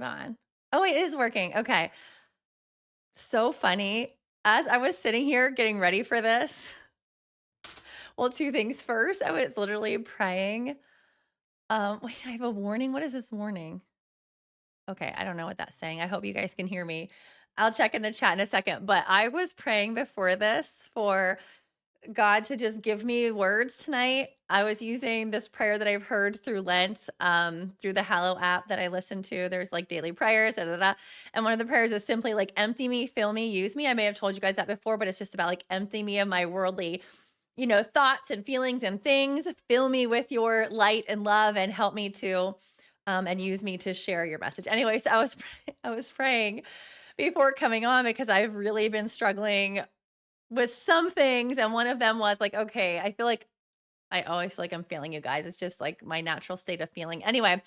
Hold on. Oh, wait, it is working. Okay. So funny. As I was sitting here getting ready for this, well, two things. First, I was literally praying. Wait, I have a warning. What is this warning? Okay, I don't know what that's saying. I hope you guys can hear me. I'll check in the chat in a second. But I was praying before this for God to just give me words tonight. I was using this prayer that I've heard through Lent, through the Hallow app that I listen to. There's like daily prayers, da, da, da. And one of the prayers is simply like, empty me, fill me, use me. I may have told you guys that before, but it's just about like, empty me of my worldly, thoughts and feelings and things. Fill me with your light and love and help me to, and use me to share your message. Anyway, so I was praying before coming on because I've really been struggling with some things, and one of them was like, okay, I always feel like I'm failing you guys. It's just like my natural state of feeling. Anyway,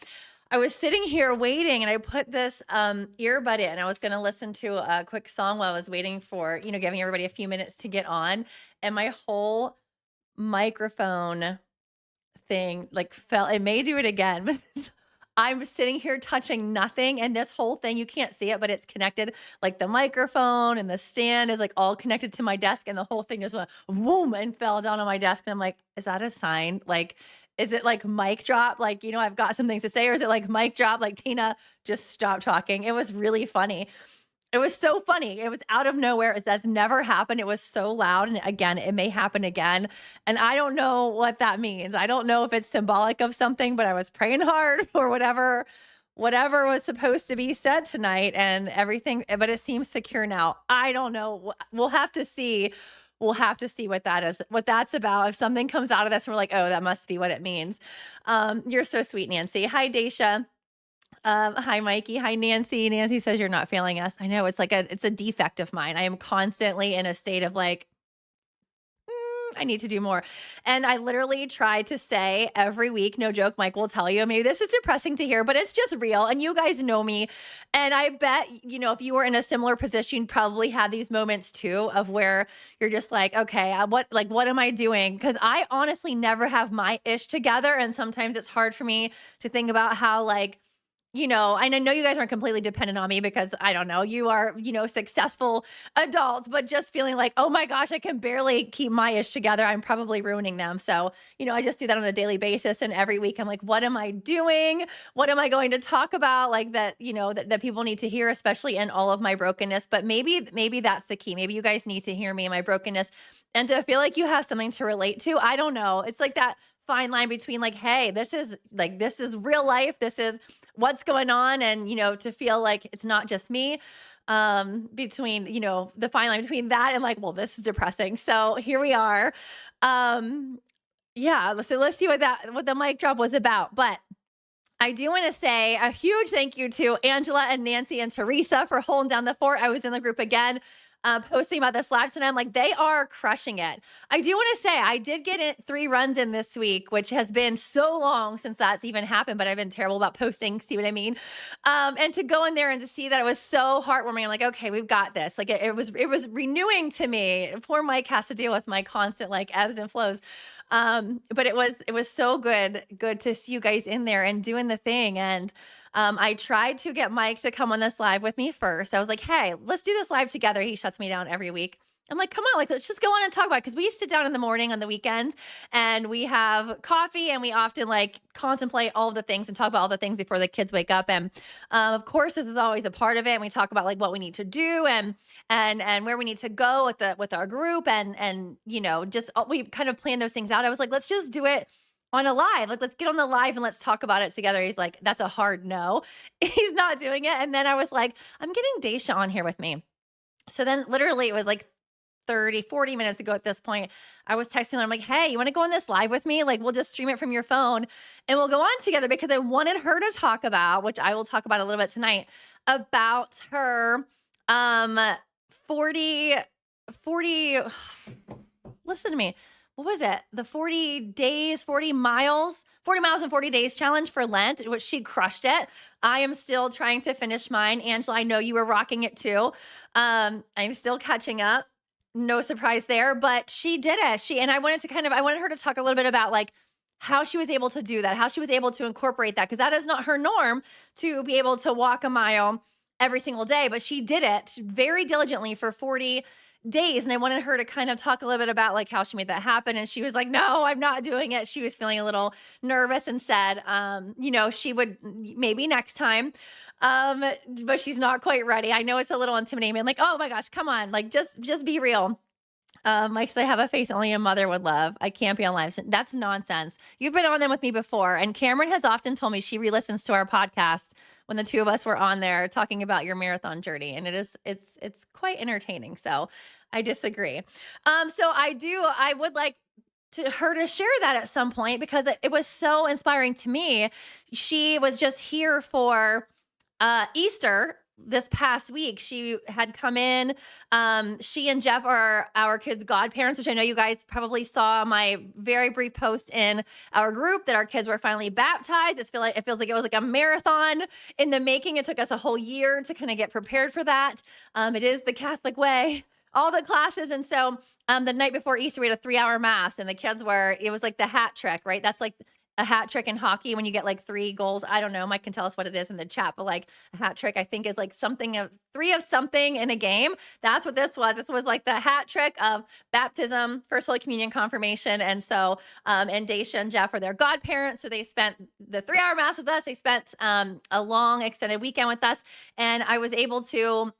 I was sitting here waiting and I put this earbud in. I was going to listen to a quick song while I was waiting for, giving everybody a few minutes to get on, and my whole microphone thing like fell. It may do it again. But I'm sitting here touching nothing, and this whole thing, you can't see it, but it's connected. Like the microphone and the stand is like all connected to my desk, and the whole thing just went boom and fell down on my desk. And I'm like, is that a sign? Like, is it like mic drop? Like, I've got some things to say, or is it like mic drop? Like, Tina, just stop talking. It was really funny. It was so funny. It was out of nowhere. That's never happened. It was so loud. And again, it may happen again. And I don't know what that means. I don't know if it's symbolic of something, but I was praying hard for whatever was supposed to be said tonight and everything, but it seems secure now. I don't know. We'll have to see. We'll have to see what that is, what that's about. If something comes out of this, we're like, oh, that must be what it means. You're so sweet, Nancy. Hi, Daisha. Hi, Mikey. Hi, Nancy. Nancy says you're not failing us. I know it's a defect of mine. I am constantly in a state of like, I need to do more. And I literally try to say every week, no joke, Mike will tell you, maybe this is depressing to hear, but it's just real. And you guys know me. And I bet, if you were in a similar position, you'd probably have these moments too of where you're just like, okay, what am I doing? Because I honestly never have my ish together. And sometimes it's hard for me to think about how and I know you guys aren't completely dependent on me because I don't know, you are, successful adults, but just feeling like, oh my gosh, I can barely keep my ish together. I'm probably ruining them. So, I just do that on a daily basis. And every week I'm like, what am I doing? What am I going to talk about? Like that, that people need to hear, especially in all of my brokenness. But maybe that's the key. Maybe you guys need to hear me in my brokenness and to feel like you have something to relate to. I don't know. It's like that fine line between like, hey, this is real life. This is what's going on. And, to feel like it's not just me, between, the fine line between that and like, well, this is depressing. So here we are. Yeah. So let's see what the mic drop was about. But I do want to say a huge thank you to Angela and Nancy and Teresa for holding down the fort. I was in the group again, posting about this live tonight. I'm like, they are crushing it. I do want to say I did get it 3 runs in this week, which has been so long since that's even happened, but I've been terrible about posting. See what I mean? And to go in there and to see that it was so heartwarming. I'm like, okay, we've got this. Like it was renewing to me. Poor Mike has to deal with my constant like ebbs and flows. But it was so good to see you guys in there and doing the thing. And I tried to get Mike to come on this live with me first. I was like, hey, let's do this live together. He shuts me down every week. I'm like, come on, like, let's just go on and talk about it. Cause we sit down in the morning on the weekends and we have coffee and we often like contemplate all of the things and talk about all the things before the kids wake up. And, of course, this is always a part of it. And we talk about like what we need to do and where we need to go with our group and, just we kind of plan those things out. I was like, let's just do it on a live. Like, let's get on the live and let's talk about it together. He's like, that's a hard no. He's not doing it. And then I was like, I'm getting Daisha on here with me. So then literally it was like 30, 40 minutes ago at this point, I was texting her. I'm like, hey, you want to go on this live with me? Like, we'll just stream it from your phone and we'll go on together because I wanted her to talk about, which I will talk about a little bit tonight, about her 40, listen to me. What was it? The 40 days, 40 miles and 40 days challenge for Lent, which she crushed it. I am still trying to finish mine. Angela, I know you were rocking it too. I'm still catching up. No surprise there, but she did it. I wanted her to talk a little bit about like how she was able to do that, how she was able to incorporate that, because that is not her norm to be able to walk a mile every single day, but she did it very diligently for 40 days. And I wanted her to kind of talk a little bit about like how she made that happen. And she was like, no, I'm not doing it. She was feeling a little nervous and said, she would maybe next time. But she's not quite ready. I know it's a little intimidating. I'm like, oh my gosh, come on. Like just be real. Mike said, I have a face only a mother would love. I can't be on live. That's nonsense. You've been on them with me before. And Cameron has often told me she re-listens to our podcast when the two of us were on there talking about your marathon journey. And it's quite entertaining. So I disagree. I would like her to share that at some point because it was so inspiring to me. She was just here for Easter this past week. She had come in. She and Jeff are our kids' godparents, which I know you guys probably saw my very brief post in our group that our kids were finally baptized. It feels like it was like a marathon in the making. It took us a whole year to kind of get prepared for that. It is the Catholic way, all the classes. And so the night before Easter, we had a 3-hour mass and the kids it was like the hat trick, right? That's like a hat trick in hockey when you get like 3 goals. I don't know. Mike can tell us what it is in the chat, but like a hat trick, I think is like something of 3 of something in a game. That's what this was. This was like the hat trick of baptism, First Holy Communion, confirmation. And so, and Daisha and Jeff are their godparents. So they spent the 3-hour mass with us. They spent a long extended weekend with us. And I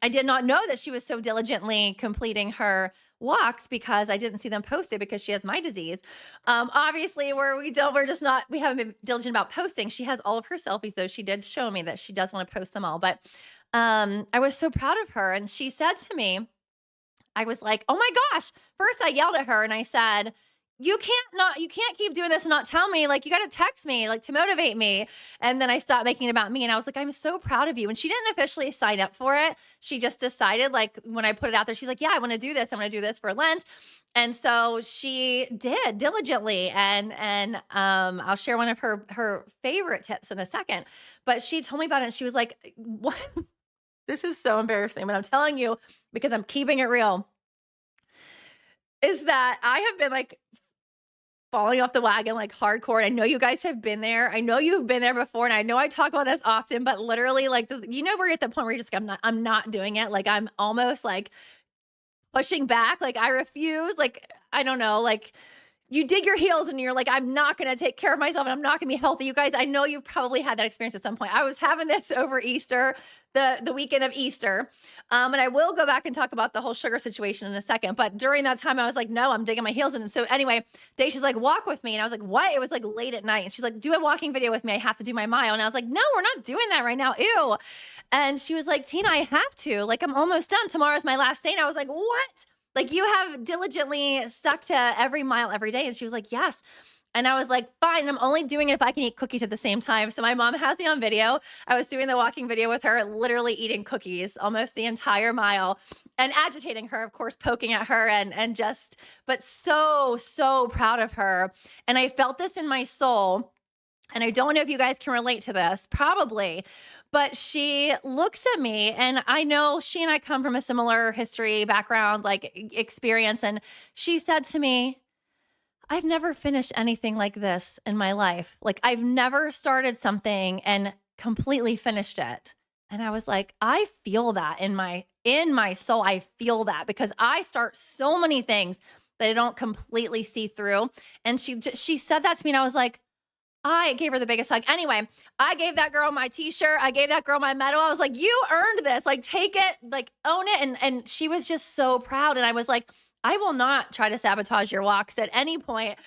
did not know that she was so diligently completing her walks because I didn't see them posted because she has my disease. Obviously we haven't been diligent about posting. She has all of her selfies though. She did show me that she does want to post them all, but I was so proud of her. And she said to me, I was like, oh my gosh. First I yelled at her and I said, you can't keep doing this and not tell me, like, you got to text me, like, to motivate me. And then I stopped making it about me. And I was like, I'm so proud of you. And she didn't officially sign up for it. She just decided, like, when I put it out there, she's like, yeah, I want to do this. I'm going to do this for Lent. And so she did diligently. And I'll share one of her favorite tips in a second, but she told me about it and she was like, what? This is so embarrassing, but I'm telling you because I'm keeping it real, is that I have been like falling off the wagon like hardcore. I know you guys have been there. I know you've been there before. And I know I talk about this often, but literally like, where you're at the point where you're just like, I'm not doing it. Like, I'm almost like pushing back. Like I refuse. Like, I don't know, like you dig your heels and you're like, I'm not going to take care of myself and I'm not going to be healthy. You guys, I know you've probably had that experience at some point. I was having this over Easter, the weekend of Easter. And I will go back and talk about the whole sugar situation in a second. But during that time, I was like, no, I'm digging my heels in. And so anyway, Daisha's like, walk with me. And I was like, what? It was like late at night. And she's like, do a walking video with me. I have to do my mile. And I was like, no, we're not doing that right now. Ew. And she was like, Tina, I have to. Like, I'm almost done. Tomorrow's my last day. And I was like, what? Like, you have diligently stuck to every mile every day. And she was like, yes. And I was like, fine, I'm only doing it if I can eat cookies at the same time. So my mom has me on video. I was doing the walking video with her, literally eating cookies almost the entire mile and agitating her, of course, poking at her but so, so proud of her. And I felt this in my soul. And I don't know if you guys can relate to this, probably, but she looks at me and I know she and I come from a similar history, background, like experience. And she said to me, I've never finished anything like this in my life. Like I've never started something and completely finished it. And I was like, I feel that in my soul. I feel that because I start so many things that I don't completely see through. And she said that to me and I was like, I gave her the biggest hug. Anyway, I gave that girl my t-shirt. I gave that girl my medal. I was like, you earned this. Like, take it, like own it. And she was just so proud. And I was like, I will not try to sabotage your walks at any point.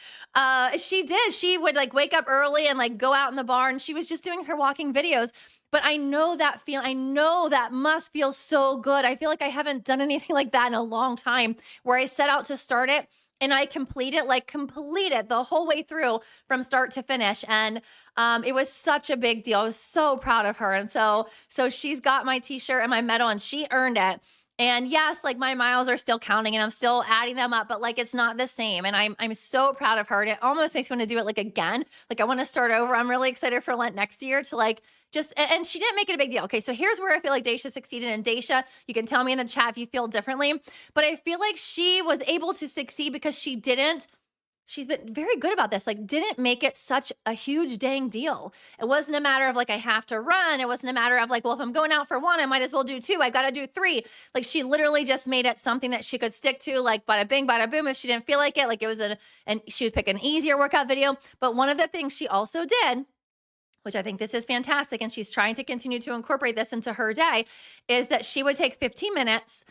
She did. She would like wake up early and like go out in the barn. She was just doing her walking videos. But I know that I know that must feel so good. I feel like I haven't done anything like that in a long time where I set out to start it and I complete it the whole way through from start to finish. And it was such a big deal. I was so proud of her. And so she's got my t-shirt and my medal and she earned it. And yes, like my miles are still counting and I'm still adding them up, but like, it's not the same. And I'm so proud of her. And it almost makes me want to do it like again. Like I want to start over. I'm really excited for Lent next year to like, and she didn't make it a big deal. Okay. So here's where I feel like Daisha succeeded. And Daisha, you can tell me in the chat if you feel differently, but I feel like she was able to succeed because she didn't she's been very good about this, like, didn't make it such a huge dang deal. It wasn't a matter of like, I have to run. It wasn't a matter of like, well, if I'm going out for one, I might as well do two. I got to do three. Like, she literally just made it something that she could stick to, like, bada bing, bada boom. If she didn't feel like it, like it was and she was picking an easier workout video. But one of the things she also did, which I think this is fantastic, and she's trying to continue to incorporate this into her day, is that she would take 15 minutes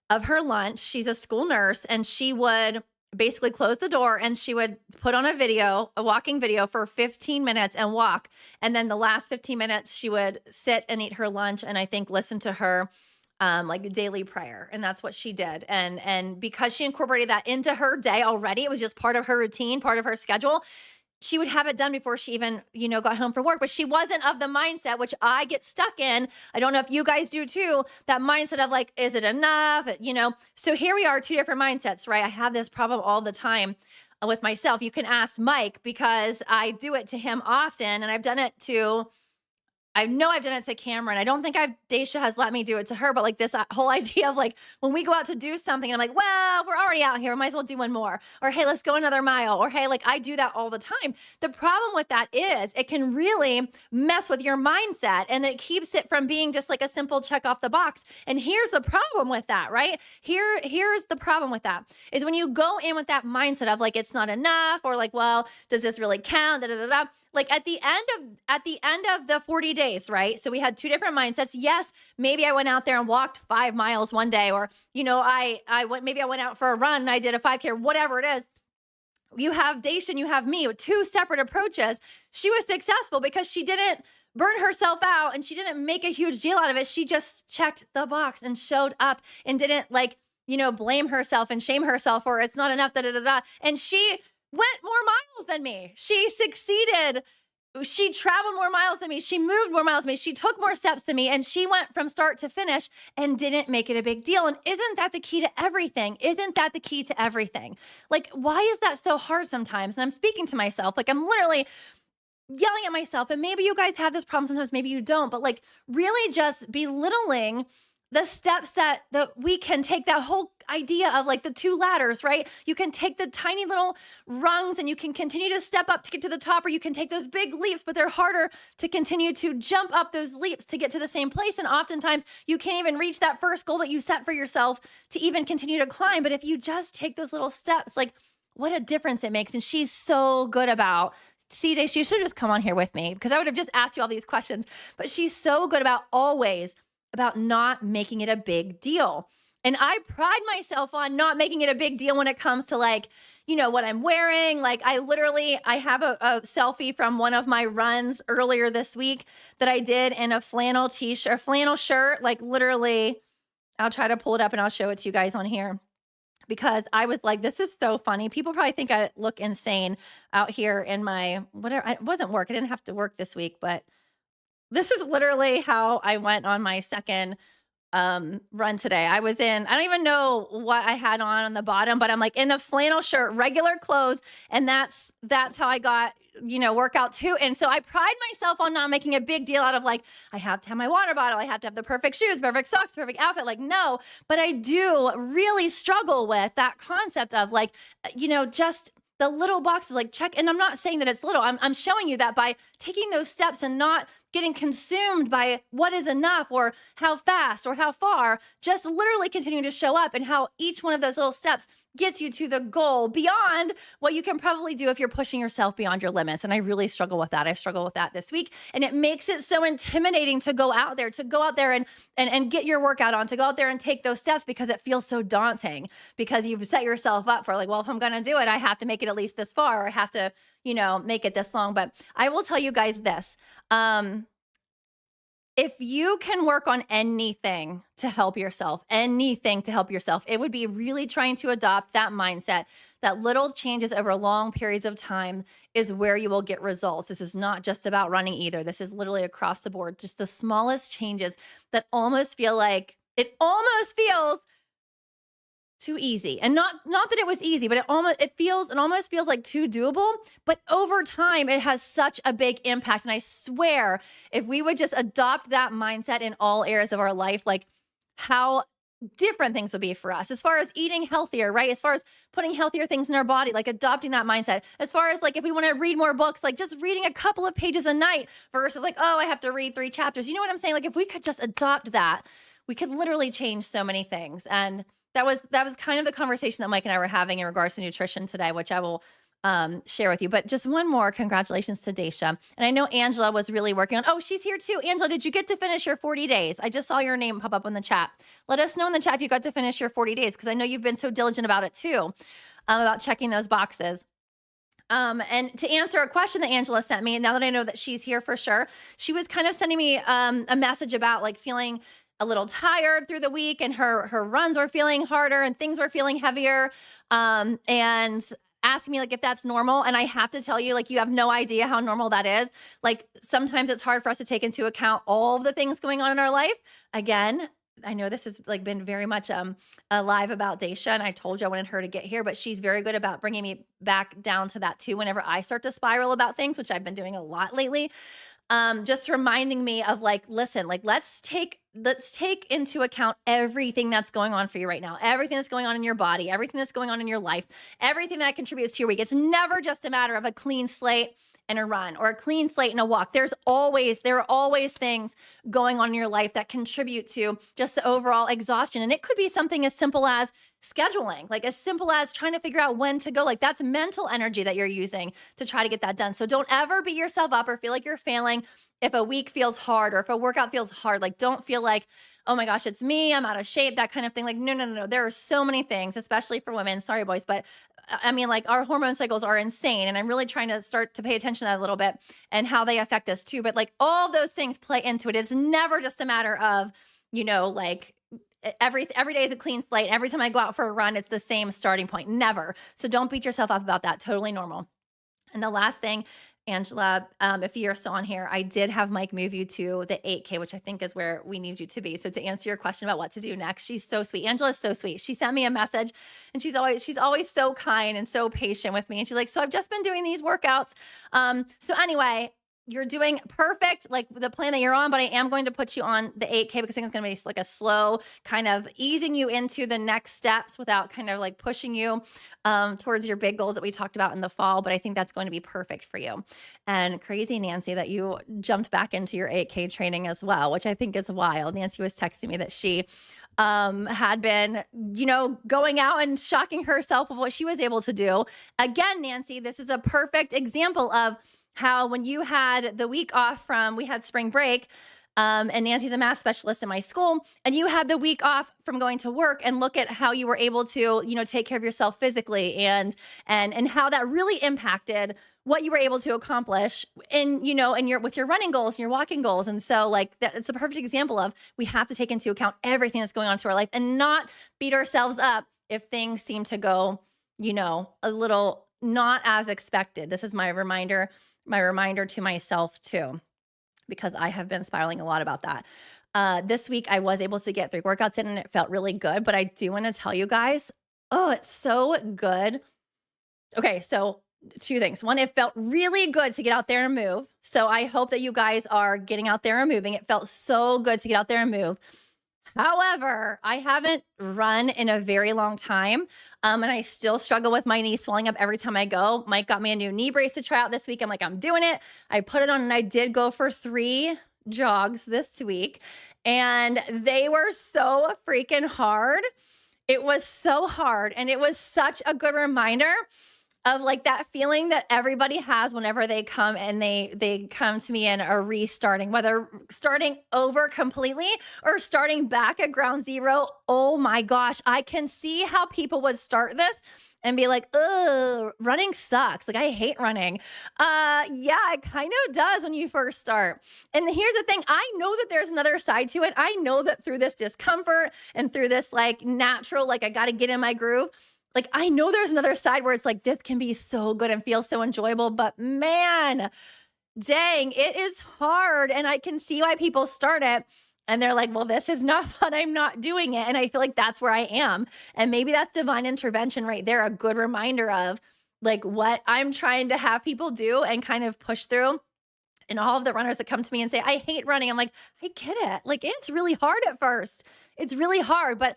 of her lunch. She's a school nurse, and she would basically close the door and she would put on a video, a walking video for 15 minutes and walk. And then the last 15 minutes, she would sit and eat her lunch and I think listen to her like daily prayer. And that's what she did. And because she incorporated that into her day already, it was just part of her routine, part of her schedule. She would have it done before she even, got home from work, but she wasn't of the mindset, which I get stuck in. I don't know if you guys do too, that mindset of like, is it enough? So here we are, two different mindsets, right? I have this problem all the time with myself. You can ask Mike because I do it to him often, and I've done it to I know I've done it to Cameron. I don't think Daisha has let me do it to her, but like this whole idea of like when we go out to do something, and I'm like, well, if we're already out here, we might as well do one more. Or hey, let's go another mile. Or hey, like I do that all the time. The problem with that is it can really mess with your mindset, and it keeps it from being just like a simple check off the box. And here's the problem with that, right? Here's the problem with that is when you go in with that mindset of like it's not enough, or like, well, does this really count? Da, da, da, da. Like at the end of the 40 days, right? So we had two different mindsets. Yes, maybe I went out there and walked 5 miles one day, or maybe I went out for a run and I did a 5K or whatever it is. You have Daisha and you have me with two separate approaches. She was successful because she didn't burn herself out and she didn't make a huge deal out of it. She just checked the box and showed up and didn't blame herself and shame herself or it's not enough, da da da da. And she went more miles than me. She succeeded. She traveled more miles than me. She moved more miles than me. She took more steps than me, and she went from start to finish and didn't make it a big deal. And isn't that the key to everything? Isn't that the key to everything? Like, why is that so hard sometimes? And I'm speaking to myself, like I'm literally yelling at myself. And maybe you guys have this problem sometimes, maybe you don't, but like really just belittling the steps that we can take, that whole idea of like the two ladders, right? You can take the tiny little rungs and you can continue to step up to get to the top, or you can take those big leaps, but they're harder to continue to jump up those leaps to get to the same place. And oftentimes you can't even reach that first goal that you set for yourself to even continue to climb. But if you just take those little steps, like what a difference it makes. And she's so good about, CJ, she should have just come on here with me because I would have just asked you all these questions, but she's so good about always about not making it a big deal. And I pride myself on not making it a big deal when it comes to like, what I'm wearing. Like I have a selfie from one of my runs earlier this week that I did in a flannel t-shirt, flannel shirt, like literally, I'll try to pull it up and I'll show it to you guys on here because I was like, this is so funny. People probably think I look insane out here in my, whatever. It wasn't work. I didn't have to work this week, but this is literally how I went on my second run today. I don't even know what I had on the bottom, but I'm like in a flannel shirt, regular clothes. And that's how I got, workout too. And so I pride myself on not making a big deal out of like, I have to have my water bottle. I have to have the perfect shoes, perfect socks, perfect outfit. Like, no, but I do really struggle with that concept of like, just the little boxes, like check. And I'm not saying that it's little. I'm showing you that by taking those steps and not getting consumed by what is enough or how fast or how far, just literally continuing to show up and how each one of those little steps gets you to the goal beyond what you can probably do if you're pushing yourself beyond your limits. And I really struggle with that. I struggle with that this week. And it makes it so intimidating to go out there and get your workout on, to go out there and take those steps because it feels so daunting because you've set yourself up for like, well, if I'm going to do it, I have to make it at least this far, or I have to, make it this long. But I will tell you guys this. If you can work on anything to help yourself, it would be really trying to adopt that mindset that little changes over long periods of time is where you will get results. This is not just about running either. This is literally across the board, just the smallest changes that almost feels too easy. And not that it was easy, but it almost feels like too doable. But over time, it has such a big impact. And I swear, if we would just adopt that mindset in all areas of our life, like how different things would be for us as far as eating healthier, right? As far as putting healthier things in our body, like adopting that mindset. As far as like if we want to read more books, like just reading a couple of pages a night versus like, oh, I have to read 3 chapters. You know what I'm saying? Like if we could just adopt that, we could literally change so many things. And that was kind of the conversation that Mike and I were having in regards to nutrition today, which I will share with you. But just one more congratulations to Daisha. And I know Angela was really working on, oh, she's here too. Angela, did you get to finish your 40 days? I just saw your name pop up in the chat. Let us know in the chat if you got to finish your 40 days, because I know you've been so diligent about it too, about checking those boxes. And to answer a question that Angela sent me, now that I know that she's here for sure, she was kind of sending me a message about like feeling a little tired through the week, and her runs were feeling harder and things were feeling heavier. And asking me like if that's normal. And I have to tell you, like, you have no idea how normal that is. Like sometimes it's hard for us to take into account all of the things going on in our life. Again, I know this has like been very much alive about Daisha, and I told you I wanted her to get here, but she's very good about bringing me back down to that too whenever I start to spiral about things, which I've been doing a lot lately. Just reminding me of like, listen, like let's take into account everything that's going on for you right now, everything that's going on in your body, everything that's going on in your life, everything that contributes to your week. It's never just a matter of a clean slate and a run, or a clean slate and a walk. There are always things going on in your life that contribute to just the overall exhaustion. And it could be something as simple as scheduling, like as simple as trying to figure out when to go. Like that's mental energy that you're using to try to get that done. So don't ever beat yourself up or feel like you're failing if a week feels hard or if a workout feels hard. Like don't feel like, oh my gosh, it's me, I'm out of shape, that kind of thing. Like, no, no, no, no. There are so many things, especially for women. Sorry, boys, but I mean, like our hormone cycles are insane. And I'm really trying to start to pay attention to that a little bit and how they affect us too. But like all those things play into it. It's never just a matter of, like every day is a clean slate. Every time I go out for a run, it's the same starting point. Never. So don't beat yourself up about that. Totally normal. And the last thing, Angela, if you're still on here, I did have Mike move you to the 8K, which I think is where we need you to be. So to answer your question about what to do next, she's so sweet. Angela's so sweet. She sent me a message, and she's always so kind and so patient with me. And she's like, so I've just been doing these workouts. So anyway, you're doing perfect, like the plan that you're on, but I am going to put you on the 8K because I think it's going to be like a slow kind of easing you into the next steps without kind of like pushing you towards your big goals that we talked about in the fall. But I think that's going to be perfect for you. And crazy, Nancy, that you jumped back into your 8K training as well, which I think is wild. Nancy was texting me that she had been, going out and shocking herself with what she was able to do. Again, Nancy, this is a perfect example of how when you had the week off we had spring break, and Nancy's a math specialist in my school, and you had the week off from going to work, and look at how you were able to, take care of yourself physically and how that really impacted what you were able to accomplish with your running goals and your walking goals. And so like that, it's a perfect example of we have to take into account everything that's going on to our life and not beat ourselves up if things seem to go, a little not as expected. This is my reminder to myself too, because I have been spiraling a lot about that. This week I was able to get 3 workouts in and it felt really good, but I do want to tell you guys, oh, it's so good. Okay. So 2 things. One, it felt really good to get out there and move. So I hope that you guys are getting out there and moving. It felt so good to get out there and move. However, I haven't run in a very long time, and I still struggle with my knee swelling up every time I go. Mike got me a new knee brace to try out this week. I'm like, I'm doing it. I put it on, and I did go for 3 jogs this week, and they were so freaking hard. It was so hard, and it was such a good reminder of like that feeling that everybody has whenever they come and they come to me and are restarting, whether starting over completely or starting back at ground zero. Oh my gosh, I can see how people would start this and be like, oh, running sucks. Like I hate running. Yeah, it kind of does when you first start. And here's the thing. I know that there's another side to it. I know that through this discomfort and through this like natural, like I got to get in my groove, like, I know there's another side where it's like, this can be so good and feel so enjoyable, but man, dang, it is hard. And I can see why people start it and they're like, well, this is not fun. I'm not doing it. And I feel like that's where I am. And maybe that's divine intervention right there. A good reminder of like what I'm trying to have people do and kind of push through. And all of the runners that come to me and say, I hate running. I'm like, I get it. Like, it's really hard at first. It's really hard, but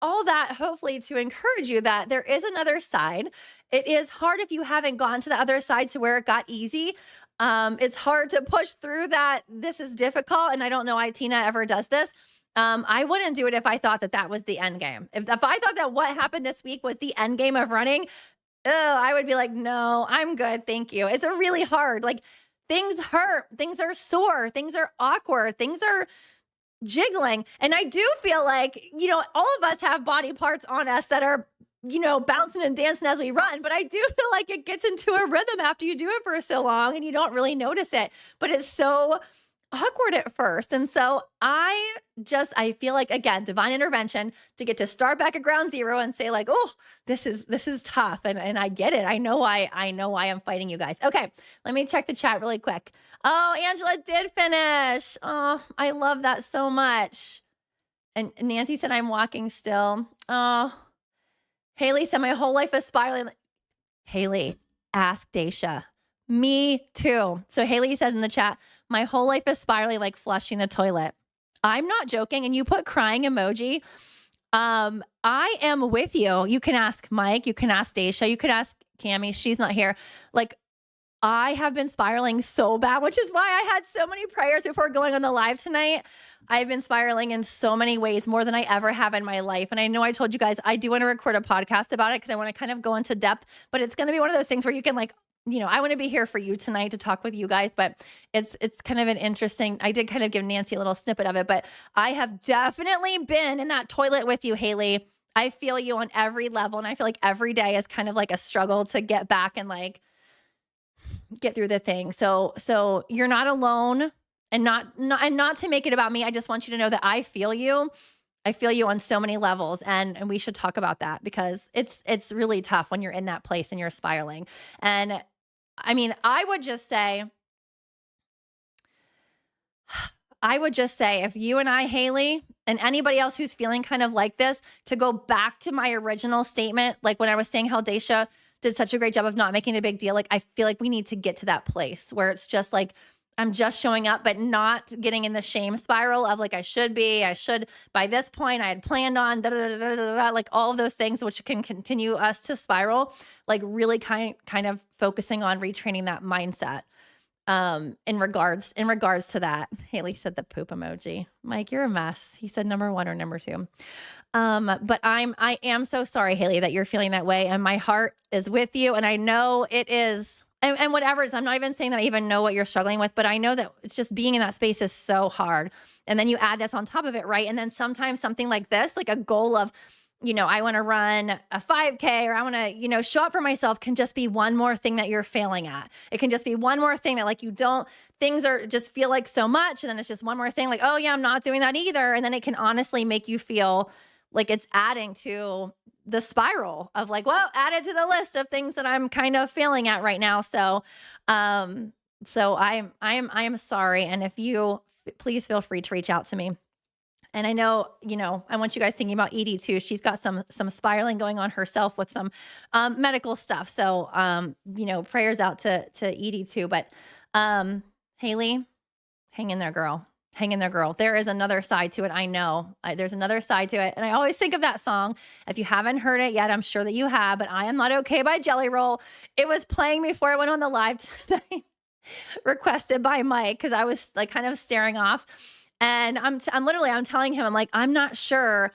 all that hopefully to encourage you that there is another side. It is hard if you haven't gone to the other side to where it got easy. It's hard to push through that. This is difficult. And I don't know why Tina ever does this. I wouldn't do it if I thought that that was the end game. If I thought that what happened this week was the end game of running, oh, I would be like, no, I'm good. Thank you. It's a really hard, like things hurt, things are sore, things are awkward, things are jiggling. And I do feel like, all of us have body parts on us that are, bouncing and dancing as we run. But I do feel like it gets into a rhythm after you do it for so long and you don't really notice it. But it's so awkward at first. And so I feel like, again, divine intervention to get to start back at ground zero and say like, oh, this is tough. And I get it. I know why I'm fighting you guys. Okay. Let me check the chat really quick. Oh, Angela did finish. Oh, I love that so much. And Nancy said, I'm walking still. Oh, Haley said, my whole life is spiraling. Haley, ask Daisha. Me too. So Haley says in the chat, my whole life is spiraling like flushing the toilet. I'm not joking. And you put crying emoji. I am with you. You can ask Mike. You can ask Daisha. You could ask Cammie. She's not here. Like, I have been spiraling so bad, which is why I had so many prayers before going on the live tonight. I've been spiraling in so many ways, more than I ever have in my life. And I know I told you guys I do want to record a podcast about it because I want to kind of go into depth, but it's going to be one of those things where you can like, I want to be here for you tonight to talk with you guys, but it's kind of an interesting, I did kind of give Nancy a little snippet of it, but I have definitely been in that toilet with you, Haley. I feel you on every level. And I feel like every day is kind of like a struggle to get back and like get through the thing. So you're not alone, and not to make it about me. I just want you to know that I feel you. I feel you on so many levels, and we should talk about that because it's really tough when you're in that place and you're spiraling. And I mean, I would just say if you and I, Haley, and anybody else who's feeling kind of like this, to go back to my original statement, like when I was saying how Daisha did such a great job of not making a big deal. Like, I feel like we need to get to that place where it's just like, I'm just showing up, but not getting in the shame spiral of like, I should, by this point I had planned on like all of those things, which can continue us to spiral, like really kind of focusing on retraining that mindset. In regards to that. Haley said the poop emoji. Mike, you're a mess. He said number 1 or number 2. But I am so sorry, Haley, that you're feeling that way. And my heart is with you. And I know it is, and whatever it is, I'm not even saying that I even know what you're struggling with, but I know that it's just being in that space is so hard. And then you add this on top of it, right? And then sometimes something like this, like a goal of, I want to run a 5K, or I want to, show up for myself, can just be one more thing that you're failing at. It can just be one more thing that like things are just feel like so much. And then it's just one more thing like, oh yeah, I'm not doing that either. And then it can honestly make you feel like it's adding to the spiral of like, well, add it to the list of things that I'm kind of failing at right now. So, I am sorry. And if you, please feel free to reach out to me. And I know, I want you guys thinking about Edie too. She's got some spiraling going on herself with some medical stuff. So, prayers out to Edie too. But Haley, hang in there, girl. Hang in there, girl. There is another side to it. I know there's another side to it. And I always think of that song. If you haven't heard it yet, I'm sure that you have, but I Am Not Okay by Jelly Roll. It was playing before I went on the live tonight, requested by Mike, because I was like kind of staring off. And I'm telling him, I'm like, I'm not sure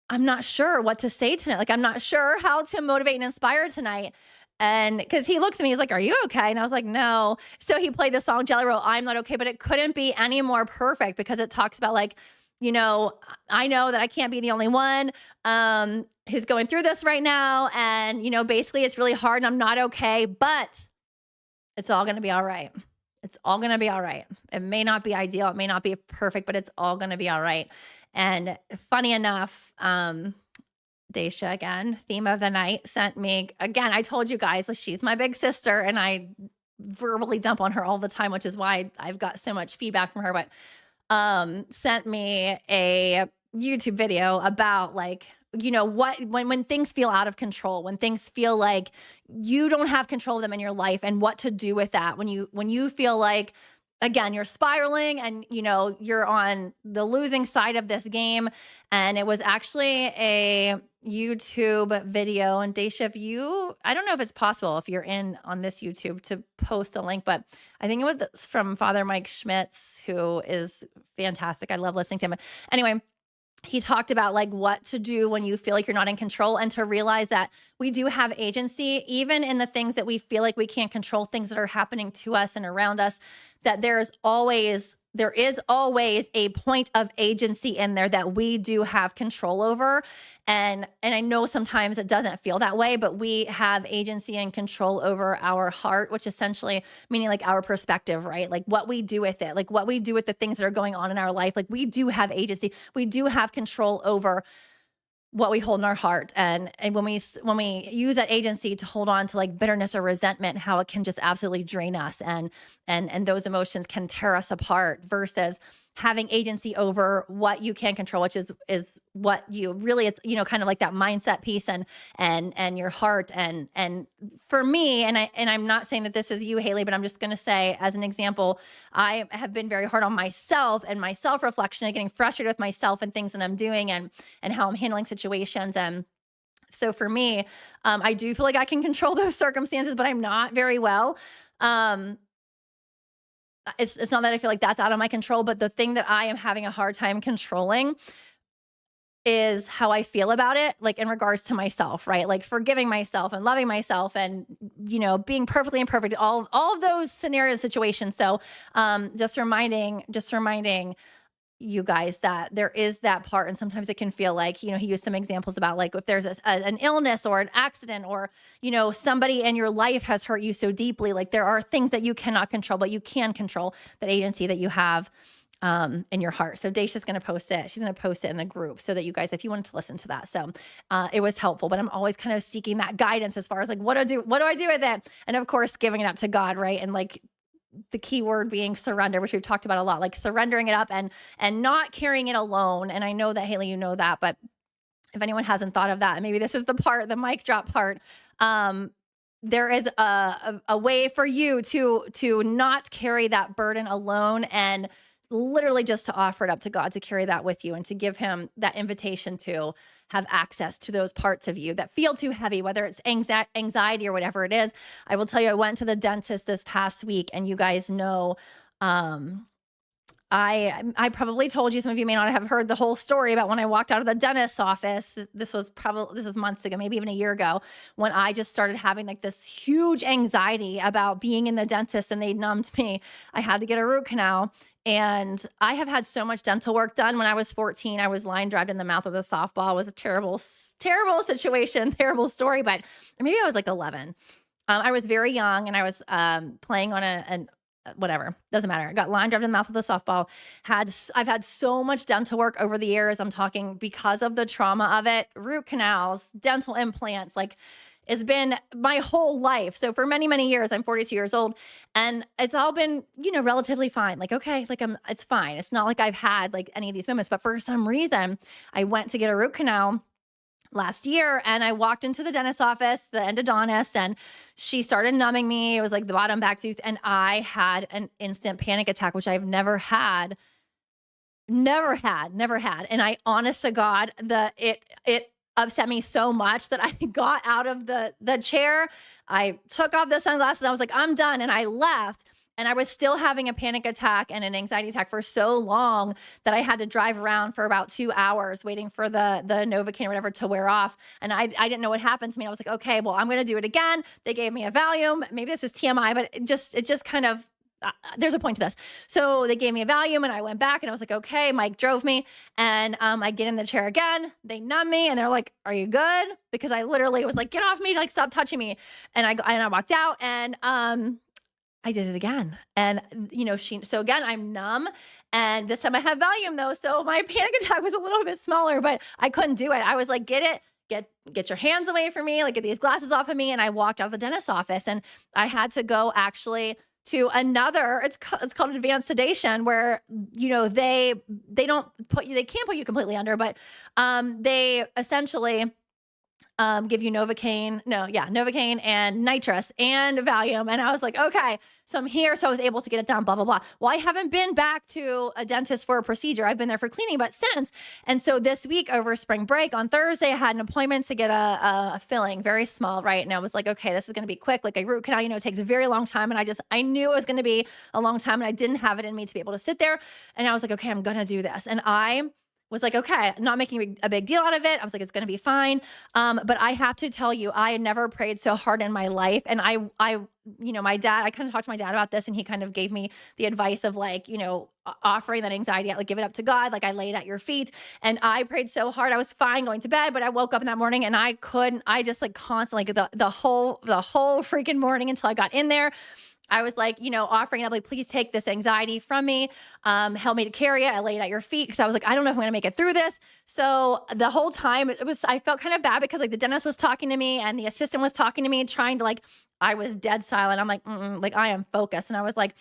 what to say tonight. Like, I'm not sure how to motivate and inspire tonight. And because he looks at me, he's like, are you okay? And I was like, no. So he played the song Jelly Roll, I'm Not Okay, but it couldn't be any more perfect because it talks about like, I know that I can't be the only one who's going through this right now. And, basically it's really hard and I'm not okay, but it's all going to be all right. It's all going to be all right. It may not be ideal. It may not be perfect, but it's all going to be all right. And funny enough, Daisha, again, theme of the night, sent me, again, I told you guys, like, she's my big sister and I verbally dump on her all the time, which is why I've got so much feedback from her, but sent me a YouTube video about like, when things feel out of control, when things feel like you don't have control of them in your life and what to do with that. When you feel like again, you're spiraling and you're on the losing side of this game. And it was actually a YouTube video. And Daisha, if I don't know if it's possible if you're in on this YouTube to post a link, but I think it was from Father Mike Schmitz, who is fantastic. I love listening to him. Anyway, he talked about like what to do when you feel like you're not in control, and to realize that we do have agency, even in the things that we feel like we can't control, things that are happening to us and around us, that there is always a point of agency in there that we do have control over. And I know sometimes it doesn't feel that way, but we have agency and control over our heart, which essentially meaning like our perspective, right? Like what we do with it, like what we do with the things that are going on in our life. Like we do have agency. We do have control over what we hold in our heart. And when we use that agency to hold on to like bitterness or resentment, how it can just absolutely drain us, and those emotions can tear us apart, versus having agency over what you can control, which is what you really is, kind of like that mindset piece and your heart. And for me, and I'm not saying that this is you, Haley, but I'm just going to say as an example, I have been very hard on myself and my self-reflection and getting frustrated with myself and things that I'm doing and how I'm handling situations. And so for me, I do feel like I can control those circumstances, but I'm not very well. It's not that I feel like that's out of my control, but the thing that I am having a hard time controlling is how I feel about it, like in regards to myself, right? Like forgiving myself and loving myself and, being perfectly imperfect, all of those scenarios, situations. So just reminding you guys that there is that part. And sometimes it can feel like, he used some examples about like if there's an illness or an accident or, somebody in your life has hurt you so deeply, like there are things that you cannot control, but you can control that agency that you have in your heart. So Daisha's going to post it. She's going to post it in the group so that you guys, if you wanted to listen to that. So it was helpful, but I'm always kind of seeking that guidance as far as like, what do I do with it? And of course, giving it up to God, right? And like, the key word being surrender, which we've talked about a lot, like surrendering it up and not carrying it alone. And I know that, Haley, you know that, but if anyone hasn't thought of that, maybe this is the mic drop part. There is a way for you to not carry that burden alone, and literally just to offer it up to God, to carry that with you and to give him that invitation to have access to those parts of you that feel too heavy, whether it's anxiety or whatever it is. I will tell you, I went to the dentist this past week, and you guys know, I probably told you, some of you may not have heard the whole story about when I walked out of the dentist's office. This is months ago, maybe even a year ago, when I just started having like this huge anxiety about being in the dentist, and they numbed me. I had to get a root canal. And I have had so much dental work done. When I was 14, I was line dragged in the mouth with a softball. It was a terrible, terrible situation, terrible story, but maybe I was like 11. I was very young, and I was playing on whatever, doesn't matter. I got line dragged in the mouth with a softball. I've had so much dental work over the years. I'm talking because of the trauma of it, root canals, dental implants, like it's been my whole life. So for many, many years, I'm 42 years old, and it's all been, relatively fine. Like, okay, like it's fine. It's not like I've had like any of these moments, but for some reason I went to get a root canal last year, and I walked into the dentist's office, the endodontist, and she started numbing me. It was like the bottom back tooth. And I had an instant panic attack, which I've never had. Never had. And I, honest to God, it upset me so much that I got out of the chair. I took off the sunglasses, and I was like, I'm done. And I left. And I was still having a panic attack and an anxiety attack for so long that I had to drive around for about 2 hours waiting for the Novocaine or whatever to wear off. And I didn't know what happened to me. I was like, okay, well, I'm going to do it again. They gave me a Valium. Maybe this is TMI, but it just kind of, there's a point to this. So they gave me a Valium, and I went back, and I was like, okay, Mike drove me, and I get in the chair again. They numb me, and they're like, are you good? Because I literally was like, get off me, like stop touching me. And I walked out, and I did it again. And, so again, I'm numb, and this time I have Valium though. So my panic attack was a little bit smaller, but I couldn't do it. I was like, get your hands away from me, like get these glasses off of me. And I walked out of the dentist's office, and I had to go actually to another, it's called advanced sedation, where, they can't put you completely under, but they essentially give you Novocaine. No, yeah, Novocaine and nitrous and Valium. And I was like, okay, so I'm here. So I was able to get it done, blah, blah, blah. Well, I haven't been back to a dentist for a procedure. I've been there for cleaning, but since. And so this week over spring break on Thursday, I had an appointment to get a filling, very small, right? And I was like, okay, this is going to be quick. Like a root canal, it takes a very long time. And I knew it was going to be a long time and I didn't have it in me to be able to sit there. And I was like, okay, I'm going to do this. And I was like, okay, not making a big deal out of it. I was like, it's going to be fine. But I have to tell you, I had never prayed so hard in my life. And my dad, I kind of talked to my dad about this and he kind of gave me the advice of like, offering that anxiety out, like give it up to God. Like I laid at your feet and I prayed so hard. I was fine going to bed, but I woke up in that morning and I just like constantly like the whole freaking morning until I got in there. I was like, offering it up, like, please take this anxiety from me. Help me to carry it. I laid at your feet because I was like, I don't know if I'm going to make it through this. So the whole time I felt kind of bad because like the dentist was talking to me and the assistant was talking to me, trying to I was dead silent. I'm like, like I am focused. And I was like,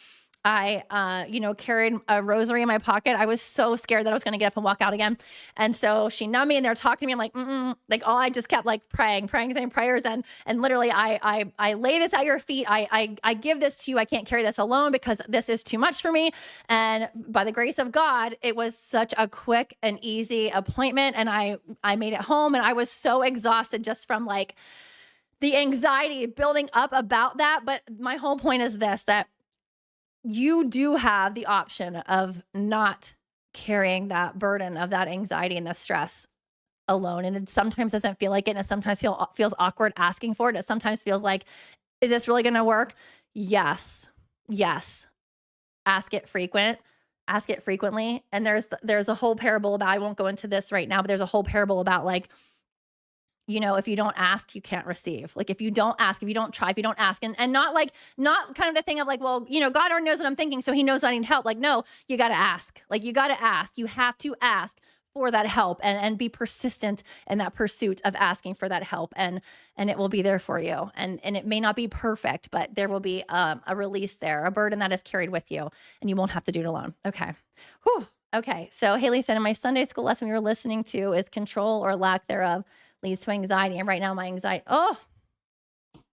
carried a rosary in my pocket. I was so scared that I was going to get up and walk out again. And so she numbed me and they're talking to me. I'm like, like all I just kept like praying, saying prayers. And literally I lay this at your feet. I give this to you. I can't carry this alone because this is too much for me. And by the grace of God, it was such a quick and easy appointment. And I made it home and I was so exhausted just from like the anxiety building up about that. But my whole point is this, that you do have the option of not carrying that burden of that anxiety and the stress alone. And it sometimes doesn't feel like it. And it sometimes feels awkward asking for it. It sometimes feels like, is this really going to work? Yes. Ask it frequently. And there's a whole parable about, I won't go into this right now, but there's a whole parable about like, if you don't ask, you can't receive. Like if you don't ask, if you don't try, if you don't ask, and not kind of the thing of like, well, God already knows what I'm thinking, so he knows I need help. Like, no, you got to ask. Like you got to ask. You have to ask for that help and be persistent in that pursuit of asking for that help. And it will be there for you. And it may not be perfect, but there will be a release there, a burden that is carried with you and you won't have to do it alone. Okay. Whew. Okay. So Haley said, in my Sunday school lesson we were listening to is control or lack thereof leads to anxiety. And right now my anxiety, oh,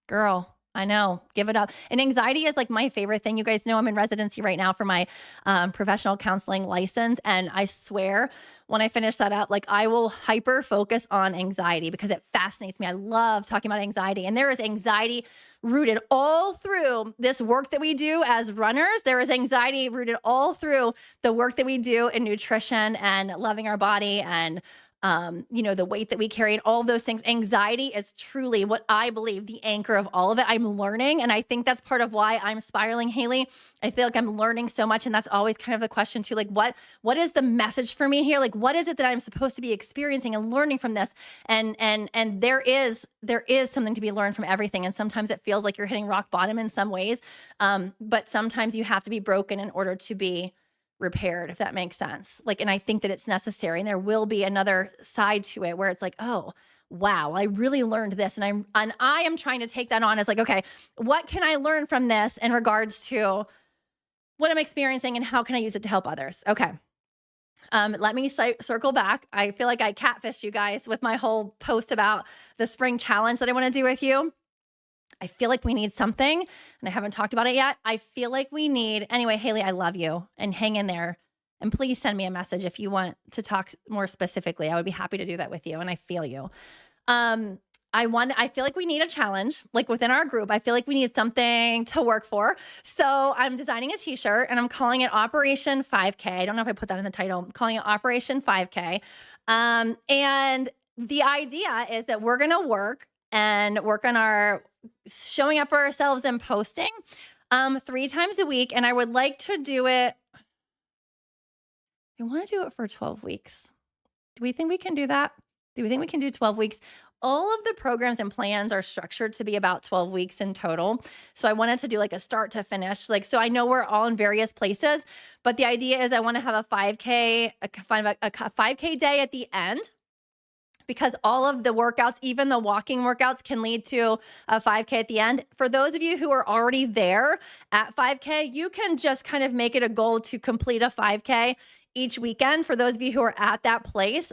girl, I know, give it up. And anxiety is like my favorite thing. You guys know I'm in residency right now for my professional counseling license. And I swear when I finish that up, like I will hyper focus on anxiety because it fascinates me. I love talking about anxiety. And there is anxiety rooted all through this work that we do as runners. There is anxiety rooted all through the work that we do in nutrition and loving our body and the weight that we carried, all of those things. Anxiety is truly what I believe the anchor of all of it. I'm learning. And I think that's part of why I'm spiraling, Haley. I feel like I'm learning so much. And that's always kind of the question too, like what is the message for me here? Like, what is it that I'm supposed to be experiencing and learning from this? And there is something to be learned from everything. And sometimes it feels like you're hitting rock bottom in some ways. But sometimes you have to be broken in order to be repaired, if that makes sense. Like, and I think that it's necessary. And there will be another side to it where it's like, oh, wow, I really learned this. And I am trying to take that on as like, okay, what can I learn from this in regards to what I'm experiencing and how can I use it to help others? Okay. Let me circle back. I feel like I catfished you guys with my whole post about the spring challenge that I want to do with you. I feel like we need something, and I haven't talked about it yet. I feel like we need, anyway, Haley, I love you, and hang in there. And please send me a message if you want to talk more specifically. I would be happy to do that with you, and I feel you. I feel like we need a challenge, like within our group. I feel like we need something to work for. So I'm designing a t-shirt, and I'm calling it Operation 5K. I don't know if I put that in the title. I'm calling it Operation 5K. And the idea is that we're going to work on our showing up for ourselves and posting 3 times a week. And I would like to do it. I want to do it for 12 weeks. Do we think we can do that? Do we think we can do 12 weeks? All of the programs and plans are structured to be about 12 weeks in total. So I wanted to do like a start to finish. So I know we're all in various places, but the idea is I want to have a 5K, a 5K day at the end. Because all of the workouts, even the walking workouts, can lead to a 5K at the end. For those of you who are already there at 5K, you can just kind of make it a goal to complete a 5K each weekend for those of you who are at that place.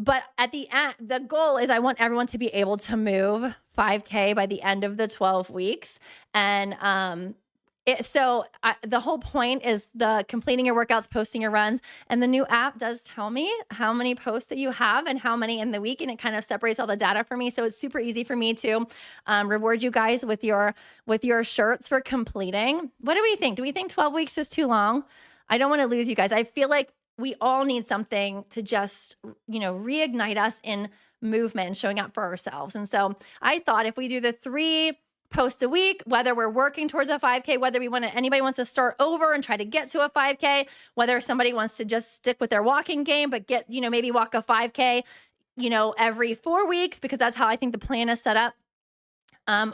But at the end, the goal is I want everyone to be able to move 5K by the end of the 12 weeks. And the whole point is the completing your workouts, posting your runs, and the new app does tell me how many posts that you have and how many in the week, and it kind of separates all the data for me. So it's super easy for me to reward you guys with your shirts for completing. What do we think? Do we think 12 weeks is too long? I don't want to lose you guys. I feel like we all need something to just, reignite us in movement and showing up for ourselves. And so I thought if we do the 3 posts a week, whether we're working towards a 5K, whether anybody wants to start over and try to get to a 5K, whether somebody wants to just stick with their walking game, but get, maybe walk a 5K, every 4 weeks, because that's how I think the plan is set up.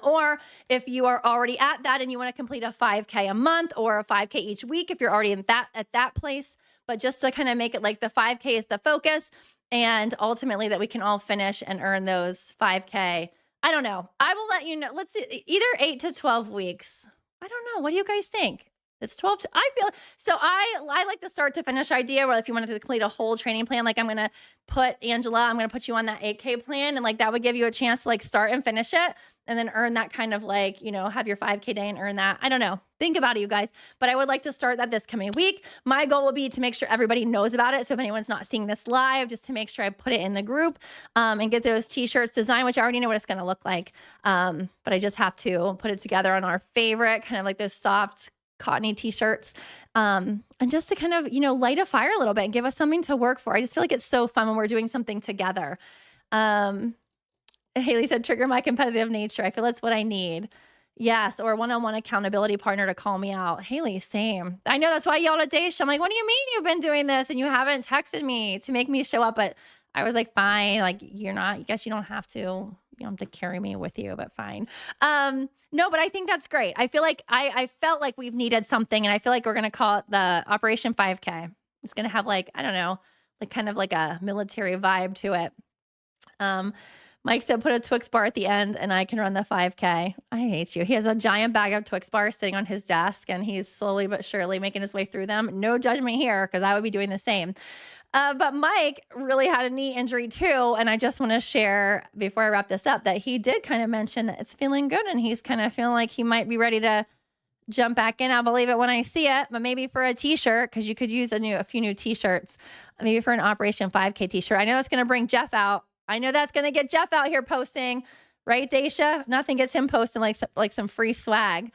Or if you are already at that and you want to complete a 5K a month or a 5K each week, if you're already at that place, but just to kind of make it like the 5K is the focus, and ultimately that we can all finish and earn those 5K. I don't know. I will let you know. Let's do either 8 to 12 weeks. I don't know. What do you guys think? It's 12 to, I feel so I like the start to finish idea where if you wanted to complete a whole training plan, like I'm going to put you on that 8K plan, and like that would give you a chance to like start and finish it and then earn that kind of like, have your 5K day and earn that. I don't know. Think about it, you guys. But I would like to start that this coming week. My goal will be to make sure everybody knows about it. So if anyone's not seeing this live, just to make sure I put it in the group and get those t-shirts designed, which I already know what it's going to look like. But I just have to put it together on our favorite, kind of like those soft cottony t-shirts, and just to kind of, light a fire a little bit and give us something to work for. I just feel like it's so fun when we're doing something together. Haley said, trigger my competitive nature. I feel that's what I need. Yes. Or one-on-one accountability partner to call me out. Haley, same. I know that's why I yelled at Daisha. I'm like, what do you mean you've been doing this and you haven't texted me to make me show up? But I was like, fine. Like, I guess you don't have to. You don't have to carry me with you, but fine. No, but I think that's great. I feel like I felt like we've needed something, and I feel like we're going to call it the Operation 5K. It's going to have like, I don't know, like kind of like a military vibe to it. Mike said, put a Twix bar at the end and I can run the 5K. I hate you. He has a giant bag of Twix bars sitting on his desk, and he's slowly but surely making his way through them. No judgment here, because I would be doing the same. But Mike really had a knee injury too. And I just want to share before I wrap this up that he did kind of mention that it's feeling good, and he's kind of feeling like he might be ready to jump back in. I'll believe it when I see it, but maybe for a t-shirt, because you could use a few new t-shirts, maybe for an Operation 5K t-shirt. I know that's going to bring Jeff out. I know that's going to get Jeff out here posting, right, Daisha? Nothing gets him posting like some free swag.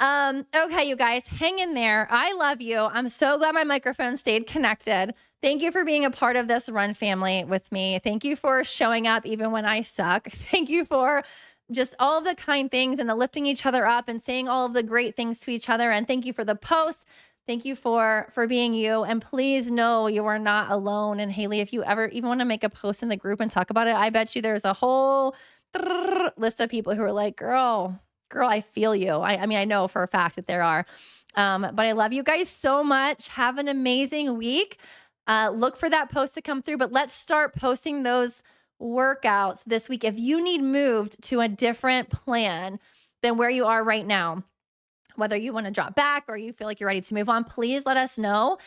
Okay, you guys, hang in there. I love you. I'm so glad my microphone stayed connected. Thank you for being a part of this run family with me. Thank you for showing up even when I suck. Thank you for just all of the kind things and the lifting each other up and saying all of the great things to each other. And thank you for the posts. Thank you for being you. And please know you are not alone. And Haley, if you ever even want to make a post in the group and talk about it, I bet you there's a whole list of people who are like, girl, I feel you. I mean, I know for a fact that there are. But I love you guys so much. Have an amazing week. Look for that post to come through, but let's start posting those workouts this week. If you need moved to a different plan than where you are right now, whether you want to drop back or you feel like you're ready to move on, please let us know.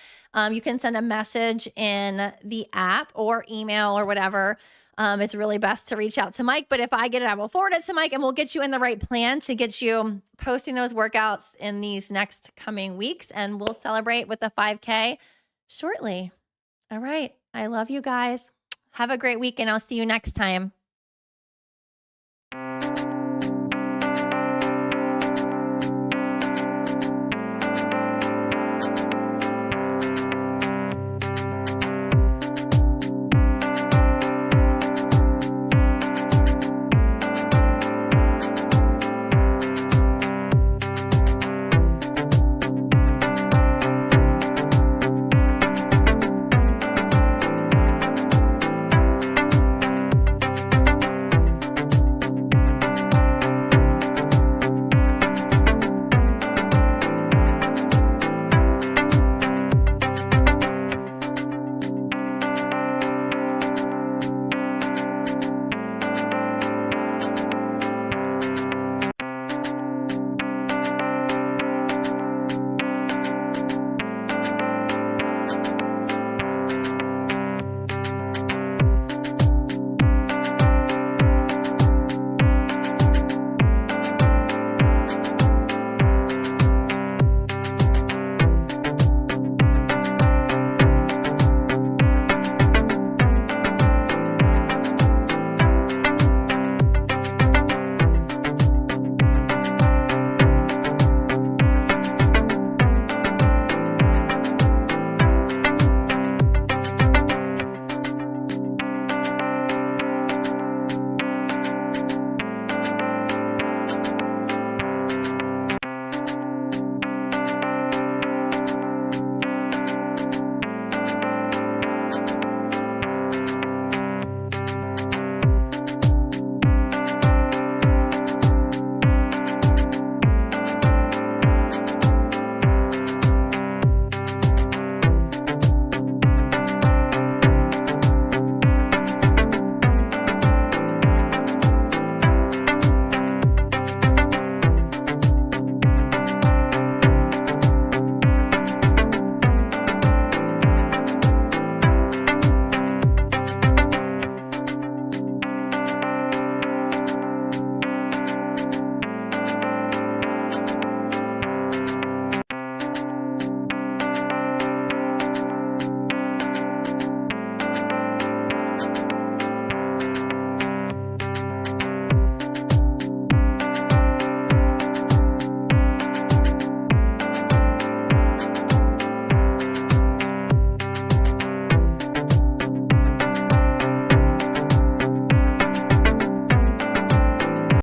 You can send a message in the app or email or whatever. It's really best to reach out to Mike, but if I get it, I will forward it to Mike, and we'll get you in the right plan to get you posting those workouts in these next coming weeks, and we'll celebrate with the 5K shortly. All right. I love you guys. Have a great week, and I'll see you next time.